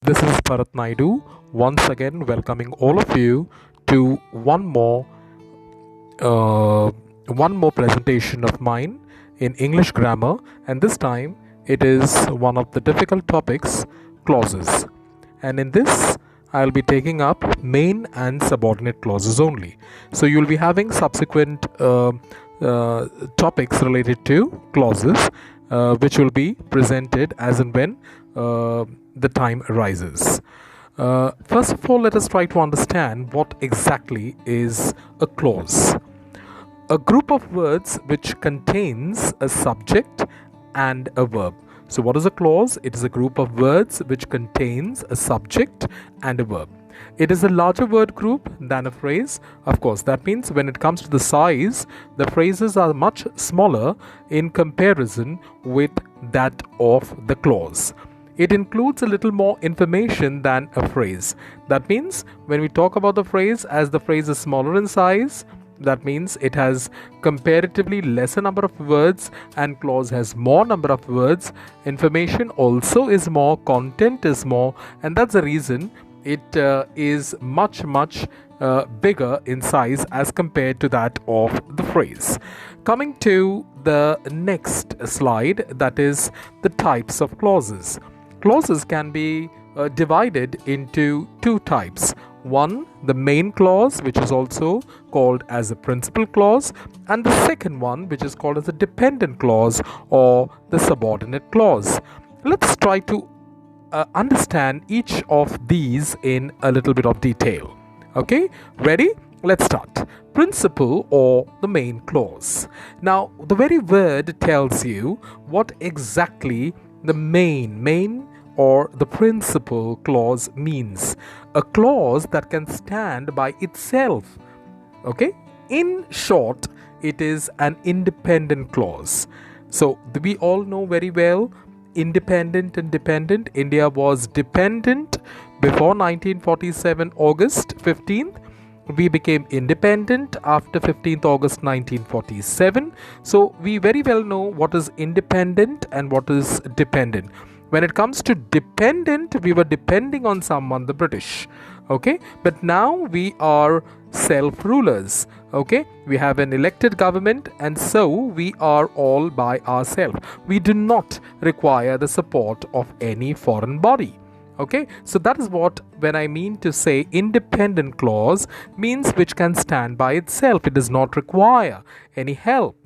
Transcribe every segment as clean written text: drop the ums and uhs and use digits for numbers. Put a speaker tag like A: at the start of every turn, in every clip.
A: This is Bharat Naidu once again welcoming all of you to uh, one more presentation of mine in English grammar, and this time it is one of the difficult topics, clauses. And in this, I'll be taking up main and subordinate clauses only. So you'll be having subsequent topics related to clauses, which will be presented as and when the time arises. First of all, let us try to understand what exactly is a clause. A group of words which contains a subject and a verb. So what is a clause? It is a group of words which contains a subject and a verb. It is a larger word group than a phrase. Of course, that means when it comes to the size, the phrases are much smaller in comparison with that of the clause. It includes a little more information than a phrase. That means when we talk about the phrase, as the phrase is smaller in size, that means it has comparatively lesser number of words, and clause has more number of words. Information also is more, content is more, and that's the reason it is much bigger in size as compared to that of the phrase. Coming to the next slide, that is the types of clauses. Clauses can be divided into two types. One, the main clause, which is also called as a principal clause, and the second one, which is called as a dependent clause or the subordinate clause. Let's try to understand each of these in a little bit of detail. Okay, ready? Let's start. Principal or the main clause. Now, the very word tells you what exactly the main or the principal clause means. A clause that can stand by itself. Okay? In short, it is an independent clause. So we all know very well independent and dependent. India was dependent before 1947 August 15th. We became independent after 15th August 1947. So we very well know what is independent and what is dependent. When it comes to dependent, we were depending on someone, the British. Okay, but now we are self-rulers. Okay, we have an elected government, and so we are all by ourselves. We do not require the support of any foreign body. Okay, so that is what when I mean to say independent clause means which can stand by itself. It does not require any help.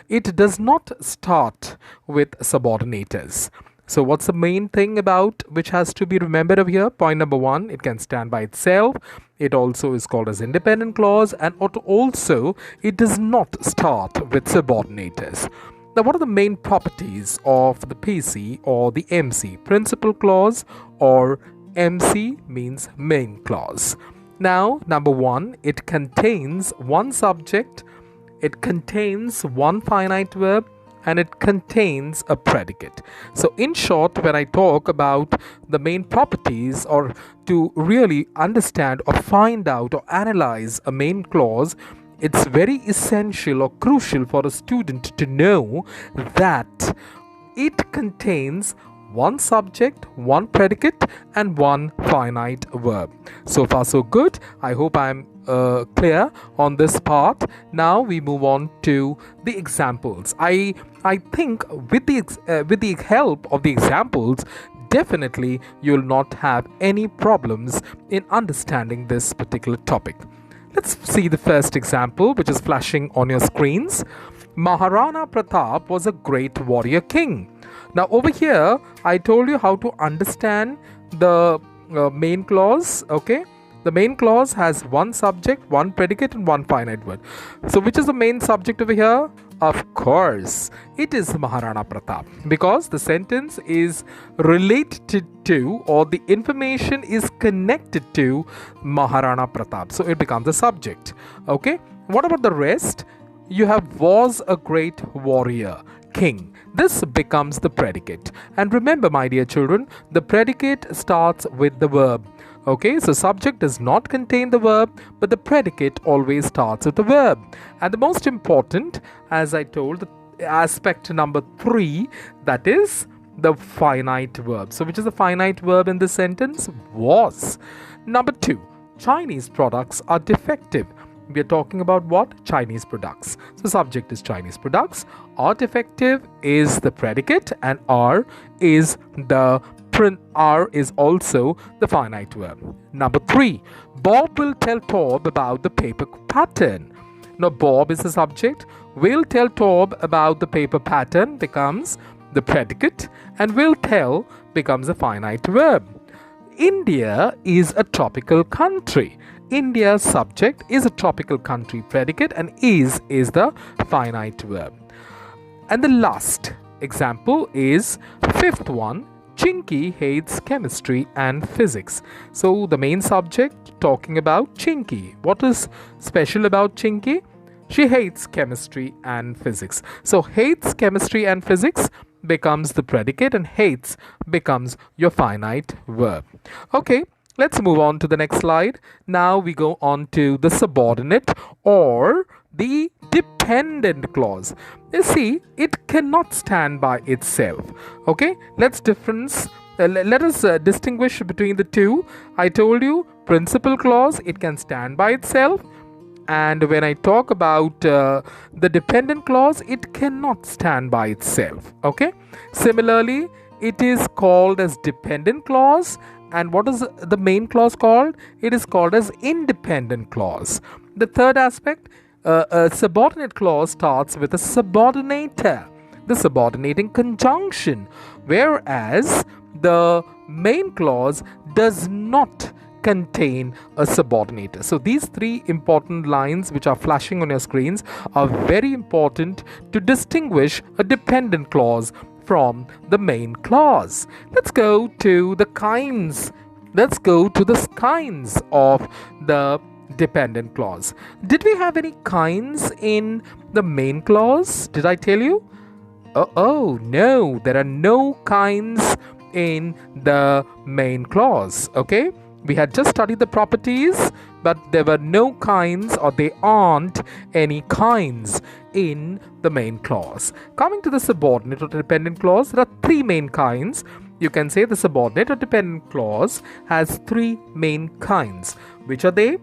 A: It does not start with subordinators. So what's the main thing about which has to be remembered over here? Point number one, it can stand by itself. It also is called as independent clause, and also it does not start with subordinators. Now, what are the main properties of the PC or the MC? Principal clause or MC means main clause. Now, number one, it contains one subject, it contains one finite verb, and it contains a predicate. So in short, when I talk about the main properties, or to really understand or find out or analyze a main clause, it's very essential or crucial for a student to know that it contains one subject, one predicate, and one finite verb. So far so good. I hope I'm clear on this part. Now we move on to the examples. I think with the help of the examples, definitely you'll not have any problems in understanding this particular topic. Let's see the first example, which is flashing on your screens. Maharana Pratap was a great warrior king. Now over here, I told you how to understand the main clause. Okay, the main clause has one subject, one predicate, and one finite verb. So which is the main subject over here? Of course, it is Maharana Pratap, because the sentence is related to, or the information is connected to Maharana Pratap. So it becomes the subject. Okay, what about the rest? You have was a great warrior king. This becomes the predicate. And remember, my dear children, the predicate starts with the verb. Okay, so subject does not contain the verb, but the predicate always starts with the verb. And the most important, as I told, aspect number 3, that is the finite verb. So which is the finite verb in this sentence? Was. Number 2, Chinese products are defective. We are talking about what? Chinese products. So subject is Chinese products. Are defective is the predicate, and are is also the finite verb. Number 3, Bob will tell Tob about the paper pattern. Now Bob is the subject. Will tell Tob about the paper pattern becomes the predicate, and will tell becomes a finite verb. India is a tropical country. India's subject is a tropical country predicate, and is the finite verb. And the last example is fifth one. Chinky hates chemistry and physics. So the main subject talking about Chinky. What is special about Chinky? She hates chemistry and physics. So hates chemistry and physics becomes the predicate, and hates becomes your finite verb. Okay, let's move on to the next slide. Now we go on to the subordinate or the dependent clause. You see, it cannot stand by itself. Okay, let us distinguish between the two. I told you, principal clause, it can stand by itself. And when I talk about the dependent clause, it cannot stand by itself. Okay. Similarly, it is called as dependent clause. And what is the main clause called? It is called as independent clause. The third aspect, a subordinate clause starts with a subordinator, the subordinating conjunction, whereas the main clause does not contain a subordinator. So these three important lines which are flashing on your screens are very important to distinguish a dependent clause from the main clause. Let's go to the kinds. Let's go to the kinds of the dependent clause. Did we have any kinds in the main clause? Did I tell you? Oh no, there are no kinds in the main clause. Okay. We had just studied the properties, but there were no kinds, or there aren't any kinds in the main clause. Coming to the subordinate or dependent clause, there are three main kinds. You can say the subordinate or dependent clause has three main kinds. Which are they?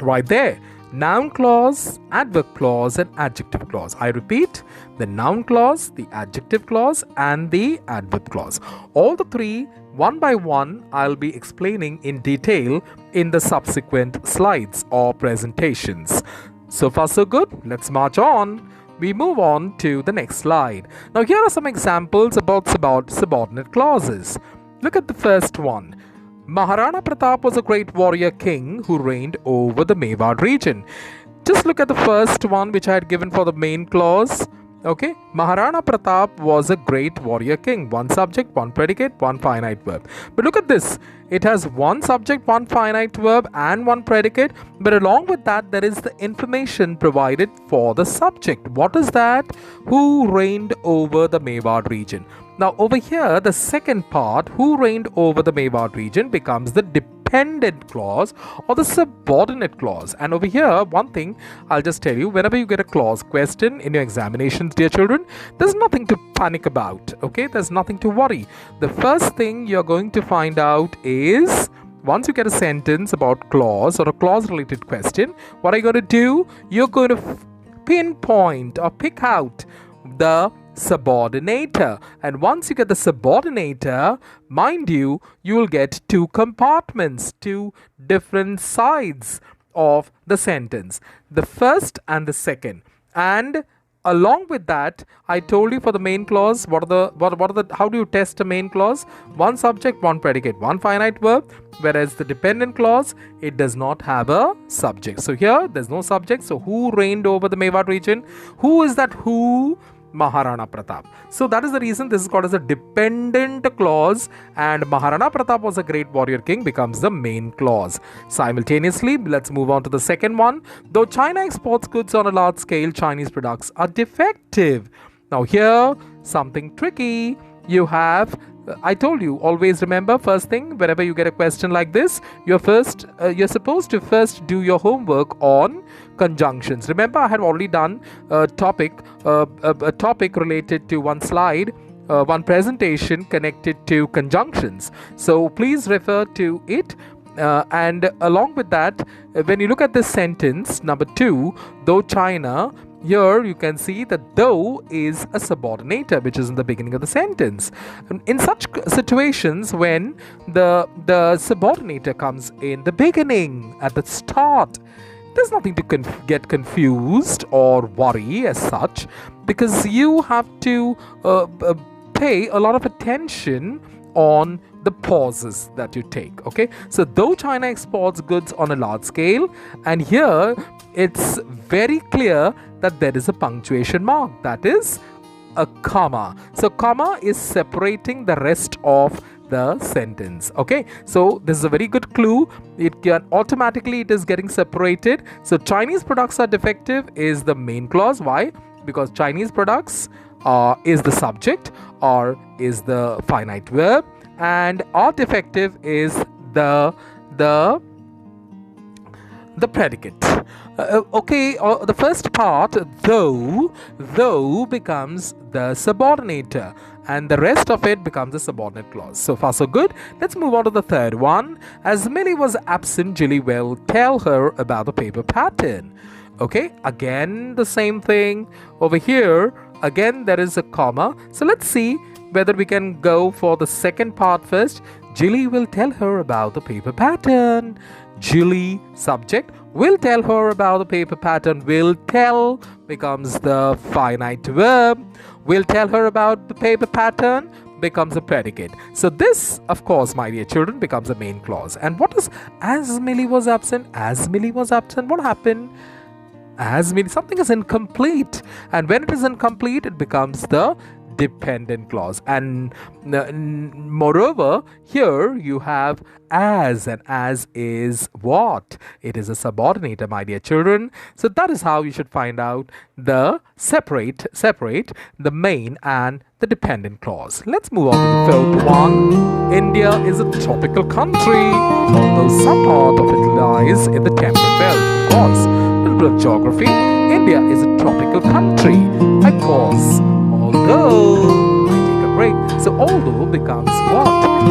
A: Right there. Noun clause, adverb clause, and adjective clause. I repeat, the noun clause, the adjective clause, and the adverb clause. All the three, one by one, I'll be explaining in detail in the subsequent slides or presentations. So far so good. Let's march on. We move on to the next slide. Now here are some examples about subordinate clauses. Look at the first one. Maharana Pratap was a great warrior king who reigned over the Mewar region. Just look at the first one which I had given for the main clause. Okay, Maharana Pratap was a great warrior king. One subject, one predicate, one finite verb. But look at this. It has one subject, one finite verb, and one predicate. But along with that, there is the information provided for the subject. What is that? Who reigned over the Mewar region? Now over here, the second part, who reigned over the Mewar region, becomes the dependent clause or the subordinate clause. And over here, one thing I'll just tell you, whenever you get a clause question in your examinations, dear children, there's nothing to panic about. Okay, there's nothing to worry. The first thing you're going to find out is, once you get a sentence about clause or a clause related question, what are you going to do? You're going to pinpoint or pick out the subordinator, and once you get the subordinator, mind you, you will get two compartments, two different sides of the sentence, the first and the second. And along with that, I told you for the main clause, how do you test a main clause? One subject, one predicate, one finite verb, whereas the dependent clause, it does not have a subject. So here there's no subject. So who reigned over the Mewar region? Who is that who? Maharana Pratap. So that is the reason this is called as a dependent clause, and Maharana Pratap was a great warrior king becomes the main clause. Simultaneously, let's move on to the second one. Though China exports goods on a large scale, Chinese products are defective. Now here, something tricky. You have, I told you, always remember, first thing, whenever you get a question like this, you're supposed to first do your homework on conjunctions. Remember, I had already done a topic related to one slide one presentation connected to conjunctions. So please refer to it. And along with that, when you look at this sentence, number 2, though China, here you can see that though is a subordinator, which is in the beginning of the sentence. And in such situations, when the subordinator comes in the beginning, at the start, there's nothing to get confused or worry as such, because you have to pay a lot of attention on the pauses that you take. Okay, so though China exports goods on a large scale, and here it's very clear that there is a punctuation mark, that is a comma. So comma is separating the rest of the sentence. Okay, so this is a very good clue. It can automatically, it is getting separated. So Chinese products are defective is the main clause. Why? Because Chinese products is the subject or is the finite verb, and are defective is the predicate. The first part, though becomes the subordinator, and the rest of it becomes a subordinate clause. So far so good. Let's move on to the third one. As Millie was absent, Jilly will tell her about the paper pattern. Okay, again the same thing over here. Again there is a comma. So let's see whether we can go for the second part first. Jilly will tell her about the paper pattern. Jilly, subject, will tell her about the paper pattern. Will tell becomes the finite verb. Will tell her about the paper pattern becomes a predicate. So this, of course, my dear children, becomes a main clause. And what is as Millie was absent? As Millie was absent, what happened? As Millie, something is incomplete. And when it is incomplete, it becomes the dependent clause. And moreover, here you have as, and as is what? It is a subordinator, my dear children. So that is how you should find out the separate the main and the dependent clause. Let's move on to the third one. India is a tropical country, although some part of it lies in the temperate belt. Of course, a little bit of geography. India is a tropical country. I pause. Although, I take a break. So although becomes what?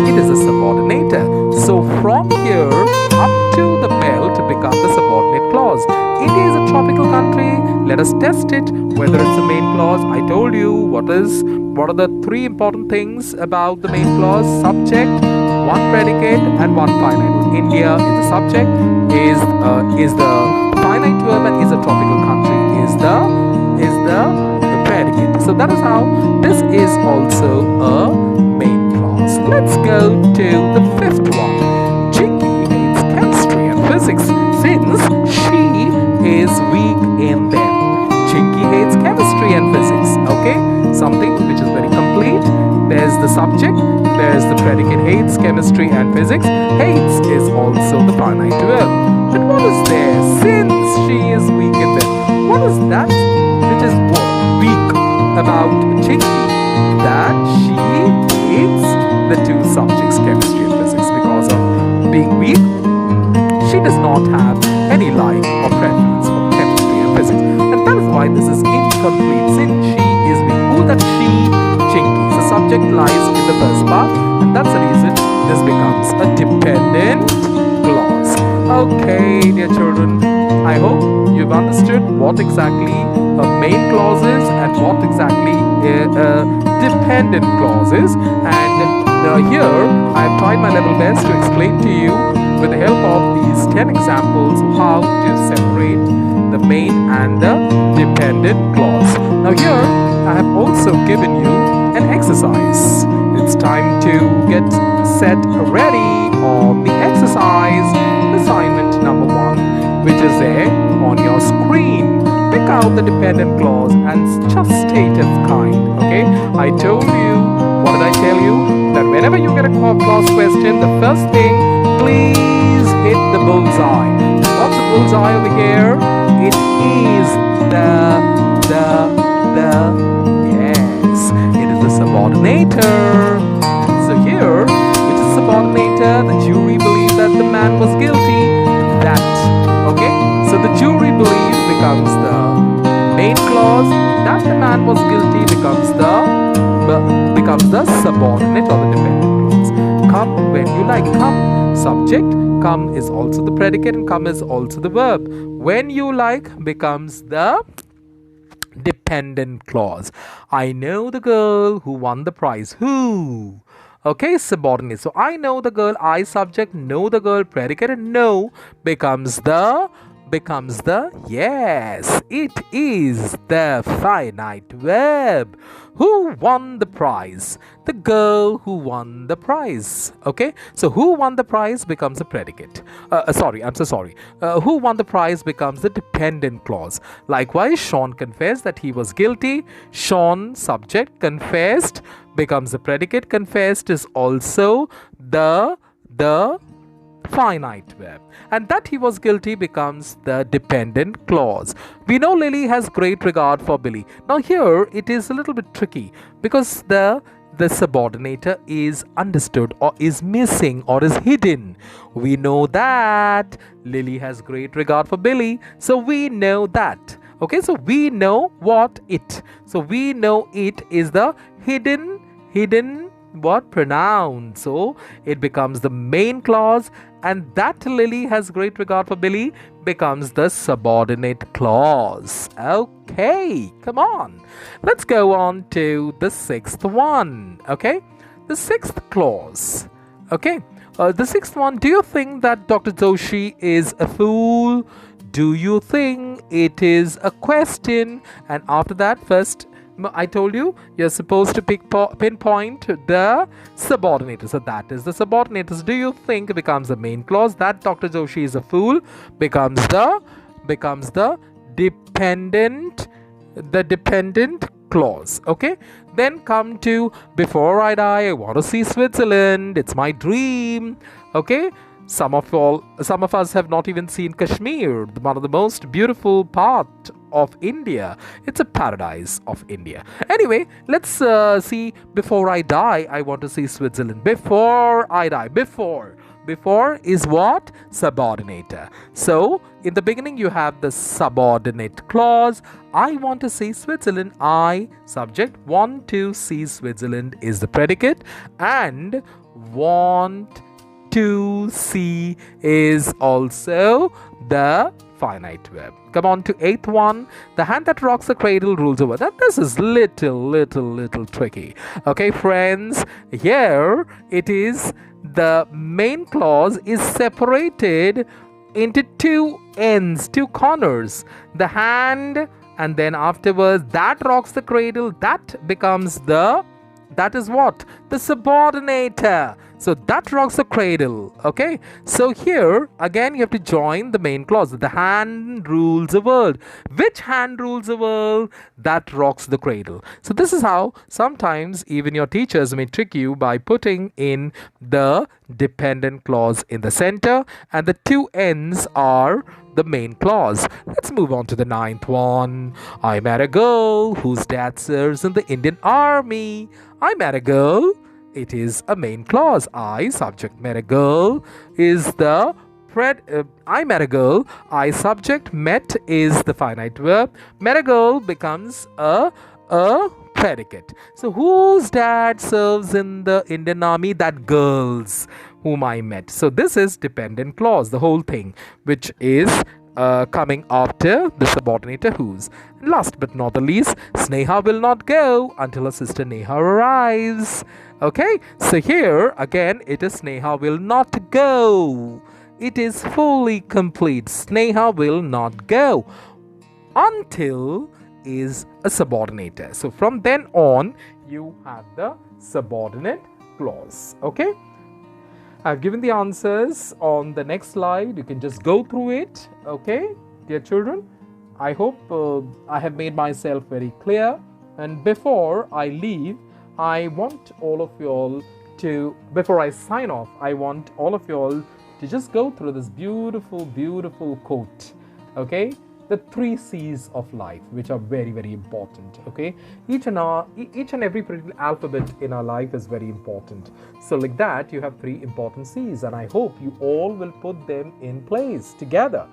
A: It is a subordinator. So from here up to the belt becomes the subordinate clause. India is a tropical country. Let us test it whether it's a main clause. I told you what are the three important things about the main clause: subject, one predicate, and one finite verb. India is the subject, is the finite verb, and is a tropical country is the predicate. So that is how this is also a main clause. Let's go to the fifth one. Chinky hates chemistry and physics since she is weak in them. Chinky hates chemistry and physics. Okay, something which is very complete. There's the subject, there's the predicate hates chemistry and physics. Hates is also the finite verb. But what is there? Since she is weak in them. What is that which is weak about Chinky? That she hates the two subjects, chemistry and physics, because of being weak. She does not have any like or preference for chemistry and physics, and that is why this is incomplete. Since she is weak, who that she? Chinky. The subject lies in the first part, and that's the reason this becomes a dependent clause. Okay, dear children, I hope you've understood what exactly main clauses and what exactly dependent clauses. And here I have tried my level best to explain to you with the help of these 10 examples how to separate the main and the dependent clause. Now here I have also given you an exercise. It's time to get set ready on the exercise assignment number 1, which is there on your screen. Pick out the dependent clause and just state its kind. Okay, I told you, what did I tell you? That whenever you get a clause question, the first thing, please hit the bullseye. What's the bullseye over here? It is yes, it is the subordinator. So here, which is subordinator, the jury believed that the man was guilty. That, okay, so the jury believed becomes the main clause. That the man was guilty becomes the becomes the subordinate or the dependent clause. Come when you like. Come, subject. Come is also the predicate and come is also the verb. When you like becomes the dependent clause. I know the girl who won the prize. Who? Okay, subordinate. So I know the girl, I subject, know the girl, predicate, and know becomes the yes, it is the finite verb. Who won the prize? The girl who won the prize. Okay, so who won the prize becomes a predicate. Who won the prize becomes the dependent clause. Likewise, Sean confessed that he was guilty. Sean, subject, confessed becomes the predicate. Confessed is also the finite verb, and that he was guilty becomes the dependent clause. We know Lily has great regard for Billy. Now here it is a little bit tricky because the subordinator is understood or is missing or is hidden. We know that Lily has great regard for Billy, so we know that. Okay, so we know what it. So we know it is the hidden what pronoun. So it becomes the main clause, and that Lily has great regard for Billy becomes the subordinate clause. Okay, come on. Let's go on to the sixth one. Okay, the sixth clause. Okay, the sixth one. Do you think that Dr. Joshi is a fool? Do you think it is a question? And after that, first I told you you're supposed to pinpoint the subordinator. So that is the subordinator. Do you think becomes the main clause. That Dr. Joshi is a fool becomes the dependent clause. Okay. Then come to before I die, I want to see Switzerland. It's my dream. Okay. Some of us have not even seen Kashmir, one of the most beautiful part of India. It's a paradise of India. Anyway, let's see. Before I die, I want to see Switzerland. Before I die. Before is what? Subordinator. So in the beginning you have the subordinate clause. I want to see Switzerland. I, subject, want to see Switzerland is the predicate, and want to see is also the finite verb. Come on to eighth one. The hand that rocks the cradle rules over. This is little tricky. Okay, friends. Here it is. The main clause is separated into two ends, two corners. The hand, and then afterwards that rocks the cradle. That becomes that is what? The subordinator. So that rocks the cradle. Okay. So here again you have to join the main clause. The hand rules the world. Which hand rules the world? That rocks the cradle. So this is how sometimes even your teachers may trick you by putting in the dependent clause in the center, and the two ends are the main clause. Let's move on to the ninth one. I met a girl whose dad serves in the Indian Army. I met a girl. It is a main clause. I, subject, met a girl is the I met a girl. I, subject, met is the finite verb. Met a girl becomes a predicate. So whose dad serves in the Indian Army? That girl's whom I met. So this is dependent clause, the whole thing, which is coming after the subordinator whose. And last but not the least, Sneha will not go until her sister Neha arrives. Okay, so here again it is Sneha will not go. It is fully complete. Sneha will not go until is a subordinator. So from then on you have the subordinate clause. Okay, I've given the answers on the next slide. You can just go through it. Okay, dear children, I hope I have made myself very clear. And before I leave, I want all of you all to, before I sign off, I want all of you all to just go through this beautiful quote. Okay, the 3 C's of life, which are very important. Okay, each and every alphabet in our life is very important. So like that, you have 3 important C's, and I hope you all will put them in place together.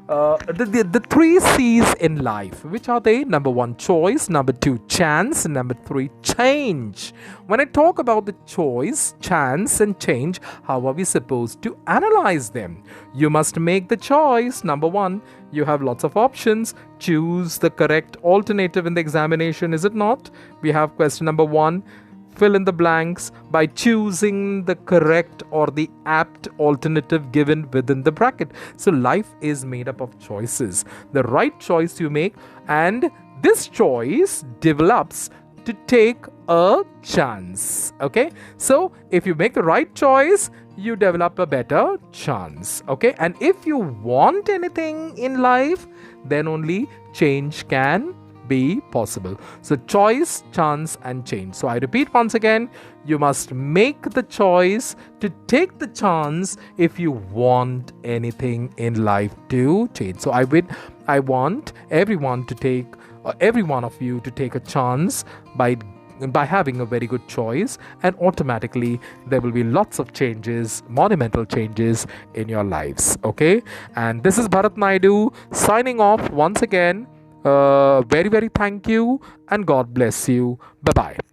A: the three C's in life. Which are they? Number one, choice. Number two, chance. And number three, change. When I talk about the choice, chance, and change, how are we supposed to analyze them? You must make the choice. Number one, you have lots of options. Choose the correct alternative in the examination, is it not? We have question number one. Fill in the blanks by choosing the correct or the apt alternative given within the bracket. So life is made up of choices. The right choice you make, and this choice develops to take a chance. Okay, so if you make the right choice, you develop a better chance. Okay, and if you want anything in life, then only change can be possible. So choice, chance, and change. So I repeat once again, you must make the choice to take the chance if you want anything in life to change. So I want everyone to take, every one of you to take a chance by having a very good choice, and automatically there will be lots of changes, monumental changes in your lives. Okay, and this is Bharat Naidu signing off once again. Very thank you, and God bless you. Bye bye.